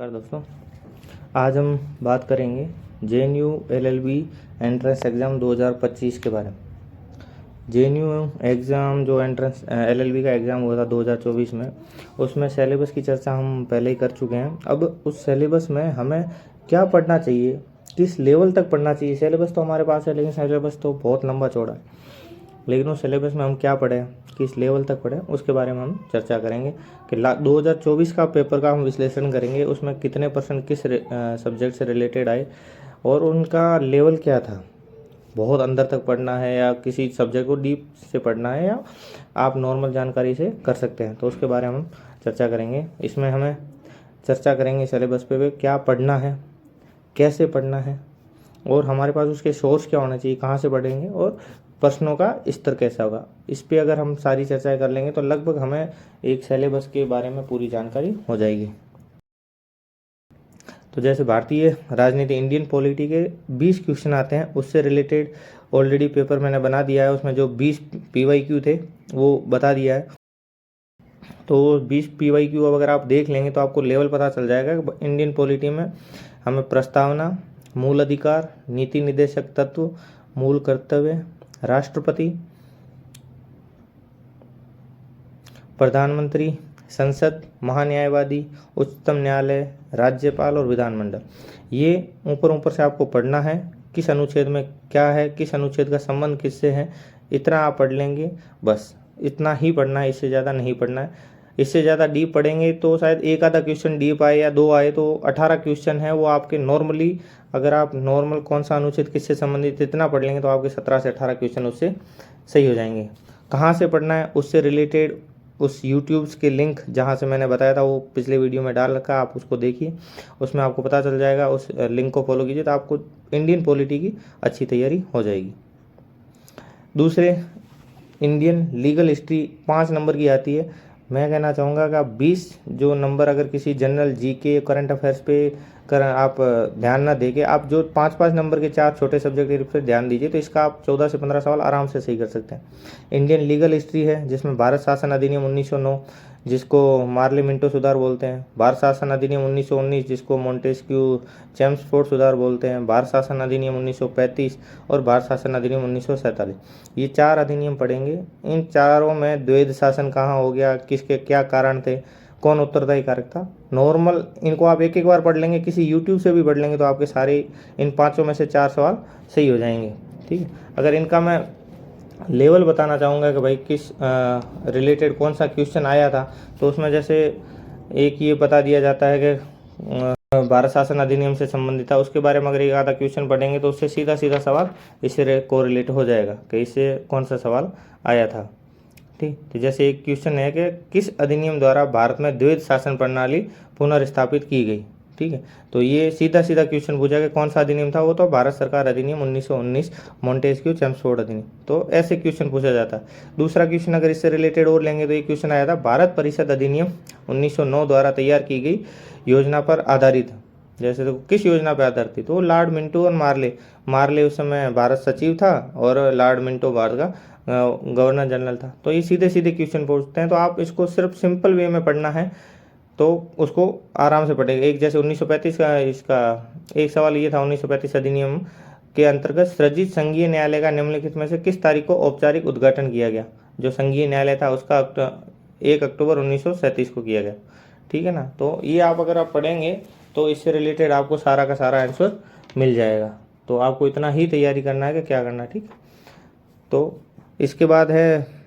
नमस्कार दोस्तों, आज हम बात करेंगे JNU LLB एंट्रेंस एग्ज़ाम 2025 के बारे में। JNU एग्ज़ाम जो एंट्रेंस LLB का एग्ज़ाम हुआ था 2024 में, उसमें सिलेबस की चर्चा हम पहले ही कर चुके हैं। अब उस सिलेबस में हमें क्या पढ़ना चाहिए, किस लेवल तक पढ़ना चाहिए। सिलेबस तो हमारे पास है, लेकिन सिलेबस तो बहुत लंबा चौड़ा है। लेकिन उस सिलेबस में हम क्या पढ़ें, किस लेवल तक पढ़ें, उसके बारे में हम चर्चा करेंगे कि 2024 का पेपर का हम विश्लेषण करेंगे। उसमें कितने % किस सब्जेक्ट से रिलेटेड आए और उनका लेवल क्या था। बहुत अंदर तक पढ़ना है या किसी सब्जेक्ट को डीप से पढ़ना है, या आप नॉर्मल जानकारी से कर सकते हैं, तो उसके बारे में हम चर्चा करेंगे। इसमें हमें चर्चा करेंगे सिलेबस पे क्या पढ़ना है, कैसे पढ़ना है, और हमारे पास उसके सोर्स क्या होना चाहिए, कहाँ से पढ़ेंगे, और प्रश्नों का स्तर कैसा होगा। इस पे अगर हम सारी चर्चाएं कर लेंगे तो लगभग हमें एक सिलेबस के बारे में पूरी जानकारी हो जाएगी। तो जैसे भारतीय राजनीति, इंडियन पॉलिटी के 20 क्वेश्चन आते हैं, उससे रिलेटेड ऑलरेडी पेपर मैंने बना दिया है। उसमें जो 20 PYQ थे वो बता दिया है। तो 20 PYQ अगर आप देख लेंगे तो आपको लेवल पता चल जाएगा कि इंडियन पॉलिटी में हमें प्रस्तावना, मूल अधिकार, नीति निर्देशक तत्व, मूल कर्तव्य, राष्ट्रपति, प्रधानमंत्री, संसद, महान्यायवादी, उच्चतम न्यायालय, राज्यपाल और विधानमंडल, ये ऊपर से आपको पढ़ना है। किस अनुच्छेद में क्या है, किस अनुच्छेद का संबंध किससे है, इतना आप पढ़ लेंगे। बस इतना ही पढ़ना है, इससे ज़्यादा नहीं पढ़ना है। इससे ज़्यादा डीप पढ़ेंगे तो शायद एक आधा क्वेश्चन डीप आए या 2 आए, तो 18 क्वेश्चन है वो आपके नॉर्मली, अगर आप नॉर्मल कौन सा अनुच्छेद किससे संबंधित इतना पढ़ लेंगे तो आपके 17 से 18 क्वेश्चन उससे सही हो जाएंगे। कहाँ से पढ़ना है, उससे रिलेटेड उस यूट्यूब के लिंक जहाँ से मैंने बताया था वो पिछले वीडियो में डाल रखा है, आप उसको देखिए, उसमें आपको पता चल जाएगा। उस लिंक को फॉलो कीजिए तो आपको इंडियन पॉलिटी की अच्छी तैयारी हो जाएगी। दूसरे, इंडियन लीगल हिस्ट्री 5 नंबर की आती है। मैं कहना चाहूँगा कि आप 20 जो नंबर अगर किसी जनरल GK करंट अफेयर्स पे आप ध्यान ना देके आप जो 5-5 नंबर के 4 छोटे सब्जेक्ट पे ध्यान दीजिए, तो इसका आप 14 से 15 सवाल आराम से सही कर सकते हैं। इंडियन लीगल हिस्ट्री है जिसमें भारत शासन अधिनियम 1909, जिसको मार्ले मिंटो सुधार बोलते हैं, भारत शासन अधिनियम 1919 जिसको मोंटेस्क्यू चेम्सफोर्ड सुधार बोलते हैं, भारत शासन अधिनियम 1935 और भारत शासन अधिनियम 1947, ये 4 अधिनियम पढ़ेंगे। इन चारों में द्वैध शासन कहाँ हो गया, किसके क्या कारण थे, कौन उत्तरदायी कारक था, नॉर्मल, इनको आप एक बार पढ़ लेंगे, किसी यूट्यूब से भी पढ़ लेंगे तो आपके सारे इन 5 में से 4 सवाल सही हो जाएंगे। ठीक है, अगर इनका मैं लेवल बताना चाहूँगा कि भाई किस रिलेटेड कौन सा क्वेश्चन आया था, तो उसमें जैसे एक ये बता दिया जाता है कि भारत शासन अधिनियम से संबंधित था, उसके बारे में अगर एक आधा क्वेश्चन पढ़ेंगे तो उससे सीधा सवाल इससे कोरिलेट हो जाएगा कि इससे कौन सा सवाल आया था। ठीक, तो जैसे एक क्वेश्चन है कि किस अधिनियम द्वारा भारत में द्वैध शासन प्रणाली पुनर्स्थापित की गई। ठीक है, तो ये सीधा क्वेश्चन पूछा कि कौन सा अधिनियम था, वो तो भारत सरकार अधिनियम 1919 मोंटेस्क्यू चेम्सफोर्ड अधिनियम। तो ऐसे क्वेश्चन पूछा जाता है। दूसरा क्वेश्चन अगर इससे रिलेटेड और लेंगे तो एक क्वेश्चन आया था, भारत परिषद अधिनियम 1909 द्वारा तैयार की गई योजना पर आधारित। जैसे तो किस योजना पर आधारित थी, तो लॉर्ड मिंटो और मार्ले उस समय भारत सचिव था और लॉर्ड मिंटो भारत का गवर्नर जनरल था। तो ये सीधे क्वेश्चन पूछते हैं, तो आप इसको सिर्फ सिंपल वे में पढ़ना है तो उसको आराम से पढ़ेगा। एक जैसे 1935 का इसका एक सवाल ये था, 1935 अधिनियम के अंतर्गत सृजित संघीय न्यायालय का निम्नलिखित में से किस तारीख को औपचारिक उद्घाटन किया गया। जो संघीय न्यायालय था उसका 1 अक्टूबर 1937 को किया गया। ठीक है ना, तो ये आप अगर आप पढ़ेंगे तो इससे रिलेटेड आपको सारा का सारा आंसर मिल जाएगा। तो आपको इतना ही तैयारी करना है कि क्या करना है। ठीक, तो इसके बाद है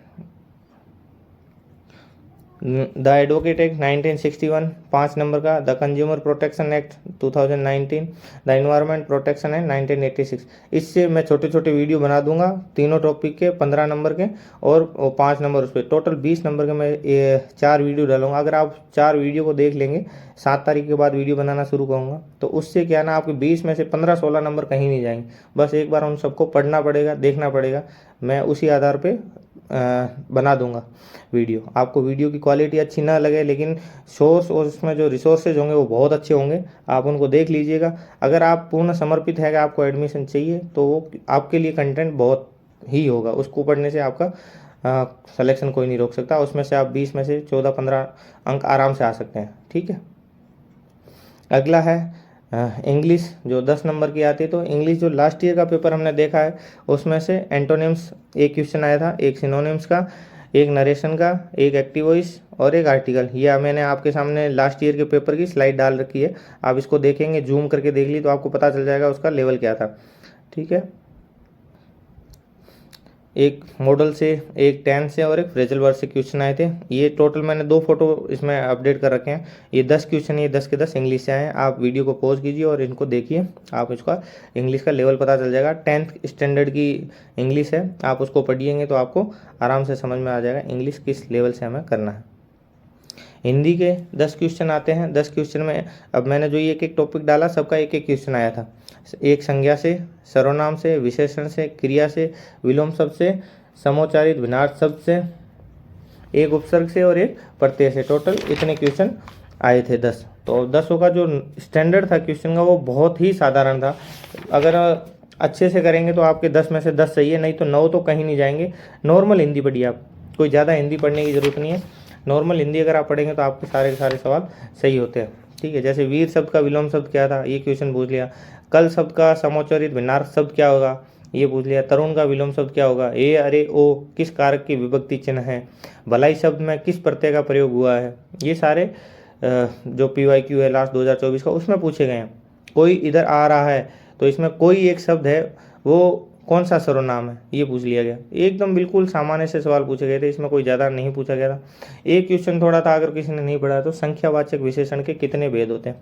द एडवोकेट एक्ट 1961 5 नंबर का, the consumer protection act 2019, the environment protection act 1986। इससे मैं छोटे वीडियो बना दूंगा, तीनों टॉपिक के 15 नंबर के और 5 नंबर उस पर, टोटल 20 नंबर के मैं 4 वीडियो डालूंगा। अगर आप 4 वीडियो को देख लेंगे, 7 तारीख के बाद वीडियो बनाना शुरू करूँगा, तो उससे क्या ना आपके 20 में से 15-16 नंबर कहीं नहीं जाएंगे। बस एक बार उन सबको पढ़ना पड़ेगा, देखना पड़ेगा, मैं उसी आधार पर बना दूंगा वीडियो। आपको वीडियो की क्वालिटी अच्छी ना लगे, लेकिन सोर्स और उसमें जो रिसोर्सेज होंगे वो बहुत अच्छे होंगे, आप उनको देख लीजिएगा। अगर आप पूर्ण समर्पित है कि आपको एडमिशन चाहिए तो वो आपके लिए कंटेंट बहुत ही होगा, उसको पढ़ने से आपका सिलेक्शन कोई नहीं रोक सकता। उसमें से आप 20 में से 14-15 अंक आराम से आ सकते हैं। ठीक है, अगला है इंग्लिश, जो 10 नंबर की आती है। तो इंग्लिश जो लास्ट ईयर का पेपर हमने देखा है उसमें से एंटोनिम्स एक क्वेश्चन आया था, एक सिनोनिम्स का, एक नरेशन का, एक एक्टिव वॉइस और एक आर्टिकल। ये मैंने आपके सामने लास्ट ईयर के पेपर की स्लाइड डाल रखी है, आप इसको देखेंगे, जूम करके देख ली तो आपको पता चल जाएगा उसका लेवल क्या था। ठीक है, एक मॉडल से, एक टेंस से और एक फ्रेजल वर्ड से क्वेश्चन आए थे। ये टोटल मैंने 2 फोटो इसमें अपडेट कर रखे हैं। ये 10 क्वेश्चन, ये 10 के 10 इंग्लिश से आए हैं। आप वीडियो को पॉज कीजिए और इनको देखिए, आप इसका इंग्लिश का लेवल पता चल जाएगा। 10th स्टैंडर्ड की इंग्लिश है, आप उसको पढ़िएंगे तो आपको आराम से समझ में आ जाएगा इंग्लिश किस लेवल से हमें करना है। हिंदी के 10 क्वेश्चन आते हैं। 10 क्वेश्चन में अब मैंने जो ये एक एक टॉपिक डाला, सबका एक एक क्वेश्चन आया था। एक संज्ञा से, सर्वनाम से, विशेषण से, क्रिया से, विलोम शब्द से, समोच्चारित भिन्नार्थ शब्द से, एक उपसर्ग से और एक प्रत्यय से। टोटल इतने क्वेश्चन आए थे 10। तो 10 का जो स्टैंडर्ड था क्वेश्चन का वो बहुत ही साधारण था। अगर अच्छे से करेंगे तो आपके 10 में से 10 सही है, नहीं तो 9 तो कहीं नहीं जाएंगे। नॉर्मल हिंदी पढ़िए आप, कोई ज़्यादा हिंदी पढ़ने की ज़रूरत नहीं है। नॉर्मल हिंदी अगर आप पढ़ेंगे तो आपके सारे के सारे सवाल सही होते हैं। ठीक है, जैसे वीर शब्द का विलोम शब्द क्या था, ये क्वेश्चन पूछ लिया। कल शब्द का समोच्चारित भिन्नार्थ शब्द क्या होगा, ये पूछ लिया। तरुण का विलोम शब्द क्या होगा, ए, अरे, ओ किस कारक की विभक्ति चिन्ह है, भलाई शब्द में किस प्रत्यय का प्रयोग हुआ है। ये सारे जो PYQ है लास्ट 2024 का, उसमें पूछे गए हैं। कोई इधर आ रहा है तो इसमें कोई एक शब्द है, वो कौन सा सर्वनाम है, ये पूछ लिया गया। एकदम बिल्कुल सामान्य से सवाल पूछे गए थे, इसमें कोई ज़्यादा नहीं पूछा गया था। एक क्वेश्चन थोड़ा था, अगर किसी ने नहीं पढ़ा तो संख्यावाचक विशेषण के कितने भेद होते हैं,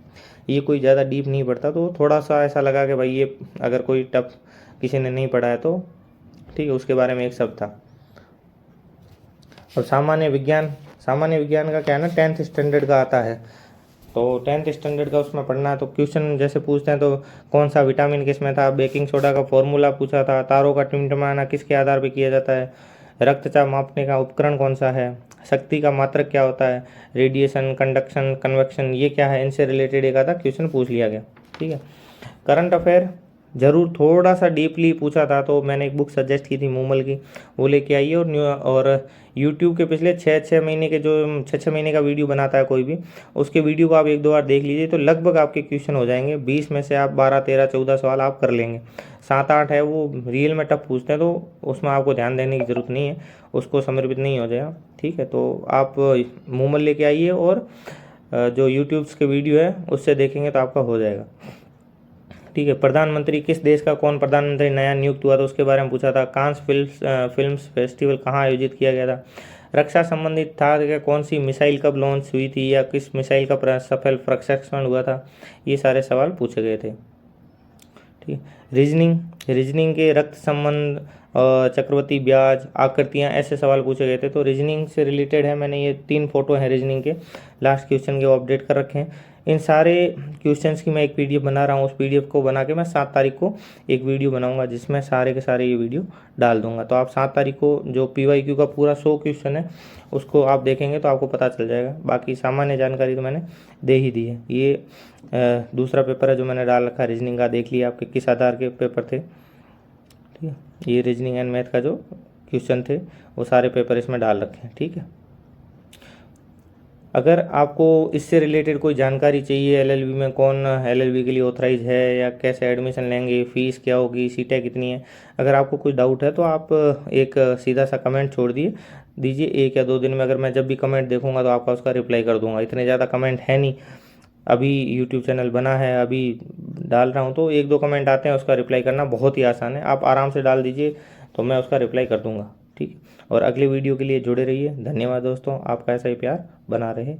ये कोई ज़्यादा डीप नहीं पढ़ता, तो थोड़ा सा ऐसा लगा कि भाई ये अगर कोई टफ किसी ने नहीं पढ़ा है तो ठीक है, उसके बारे में एक शब्द था। और सामान्य विज्ञान, सामान्य विज्ञान का क्या है ना, 10th स्टैंडर्ड का आता है। तो 10th स्टैंडर्ड का उसमें पढ़ना है। तो क्वेश्चन जैसे पूछते हैं तो कौन सा विटामिन किस में था, बेकिंग सोडा का फॉर्मूला पूछा था, तारों का टिमटिमाना किसके आधार पर किया जाता है, रक्तचाप मापने का उपकरण कौन सा है, शक्ति का मात्रक क्या होता है, रेडिएशन, कंडक्शन, कन्वेक्शन ये क्या है, इनसे रिलेटेड एक आधा क्वेश्चन पूछ लिया गया। ठीक है, करंट अफेयर ज़रूर थोड़ा सा डीपली पूछा था, तो मैंने एक बुक सजेस्ट की थी मूमल की, वो लेके आइए। और यूट्यूब के पिछले 6 महीने के जो 6 महीने का वीडियो बनाता है कोई भी, उसके वीडियो को आप 1-2 बार देख लीजिए तो लगभग आपके क्वेश्चन हो जाएंगे। 20 में से आप 12, 13, 14 सवाल आप कर लेंगे। 7-8 है वो रियल में टफ पूछते हैं, तो उसमें आपको ध्यान देने की ज़रूरत नहीं है, उसको समर्पित नहीं हो जाएगा। ठीक है, तो आप मूमल लेके आइए और जो यूट्यूब्स के वीडियो है उससे देखेंगे तो आपका हो जाएगा। ठीक है, प्रधानमंत्री किस देश का कौन प्रधानमंत्री नया नियुक्त हुआ था उसके बारे में पूछा था। कांस फिल्म्स फेस्टिवल कहाँ आयोजित किया गया था। रक्षा संबंधित था कि कौन सी मिसाइल कब लॉन्च हुई थी या किस मिसाइल का सफल प्रक्षेपण हुआ था। ये सारे सवाल पूछे गए थे। ठीक, रीजनिंग, रीजनिंग के रक्त संबंध, चक्रवर्ती ब्याज, आकृतियाँ, ऐसे सवाल पूछे गए थे। तो रीजनिंग से रिलेटेड है, मैंने ये 3 फोटो हैं रीजनिंग के लास्ट क्वेश्चन के, वो अपडेट कर रखे हैं। इन सारे क्वेश्चंस की मैं एक PDF बना रहा हूँ, उस PDF को बना के मैं 7 तारीख को एक वीडियो बनाऊंगा जिसमें सारे के सारे ये वीडियो डाल दूंगा। तो आप 7 तारीख को जो PYQ का पूरा 100 क्वेश्चन है उसको आप देखेंगे तो आपको पता चल जाएगा। बाकी सामान्य जानकारी तो मैंने दे ही दी है। ये दूसरा पेपर है जो मैंने डाल रखा, रीजनिंग का, देख लिया आपके किस आधार के पेपर थे। ठीक है, ये रीजनिंग एंड मैथ का जो क्वेश्चन थे वो सारे पेपर इसमें डाल रखे हैं। ठीक है, अगर आपको इससे रिलेटेड कोई जानकारी चाहिए, LLB में कौन LLB के लिए ऑथराइज है या कैसे एडमिशन लेंगे, फ़ीस क्या होगी, सीटें कितनी है, अगर आपको कोई डाउट है तो आप एक सीधा सा कमेंट छोड़ दीजिए 1 या 2 दिन में। अगर मैं जब भी कमेंट देखूंगा तो आपका उसका रिप्लाई कर दूंगा। इतने ज़्यादा कमेंट है नहीं, अभी यूट्यूब चैनल बना है, अभी डाल रहा हूँ, तो 1-2 कमेंट आते हैं, उसका रिप्लाई करना बहुत ही आसान है। आप आराम से डाल दीजिए तो मैं उसका रिप्लाई कर दूंगा। ठीक, और अगले वीडियो के लिए जुड़े रहिए। धन्यवाद दोस्तों, आपका ऐसा ही प्यार बना रहे।